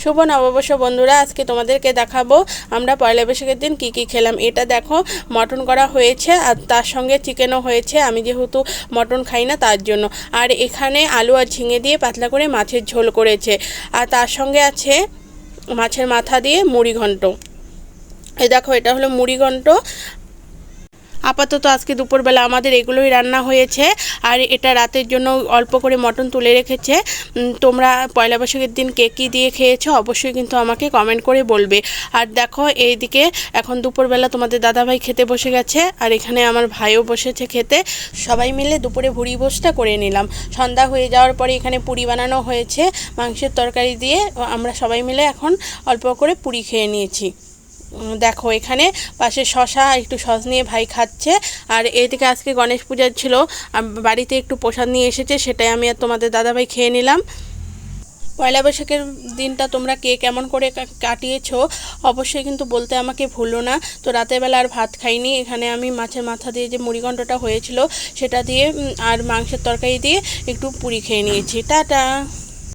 শুভ নববর্ষ বন্ধুরা, আজকে তোমাদেরকে দেখাবো আমরা পয়লা বৈশাখের দিন কি কি খেলাম। এটা দেখো, মটন করা হয়েছে আর তার সঙ্গে চিকেনও হয়েছে। আমি যেহেতু মটন খাই না তার জন্য। আর এখানে আলু আর ঝিঙে দিয়ে পাতলা করে মাছের ঝোল করেছে। আর তার সঙ্গে আছে মাছের মাথা দিয়ে মুড়ি ঘন্ট। এই দেখো, এটা হলো মুড়ি ঘন্ট। আপাতত আজকে দুপুরবেলা আমাদের এগুলোই রান্না হয়েছে। আর এটা রাতের জন্য অল্প করে মটন তুলে রেখেছে। তোমরা পয়লা বৈশাখের দিন কে কী দিয়ে খেয়েছো অবশ্যই কিন্তু আমাকে কমেন্ট করে বলবে। আর দেখো, এইদিকে এখন দুপুরবেলা তোমাদের দাদাভাই খেতে বসে গেছে, আর এখানে আমার ভাইও বসেছে খেতে। সবাই মিলে দুপুরে ভুড়ি ভোজটা করে নিলাম। সন্ধ্যা হয়ে যাওয়ার পরে এখানে পুরি বানানো হয়েছে মাংসের তরকারি দিয়ে। আমরা সবাই মিলে এখন অল্প করে পুরি খেয়ে নিয়েছি। দেখো, এখানে পাশে শশা, একটু সস নিয়ে ভাই খাচ্ছে। আর এদিকে আজকে গণেশ পূজা ছিল, বাড়িতে একটু প্রসাদ নিয়ে এসেছে, সেটাই আমি আর তোমাদের দাদাভাই খেয়ে নিলাম। পয়লা বৈশাখের দিনটা তোমরা কে কেমন করে কাটিয়েছো অবশ্যই কিন্তু বলতে আমাকে ভুলো না। তো রাতের বেলা আর ভাত খাইনি, এখানে আমি মাছের মাথা দিয়ে যে মুড়িঘণ্টটা হয়েছিল সেটা দিয়ে আর মাংসের তরকারি দিয়ে একটু পুরি খেয়ে নিয়েছি। টাটা।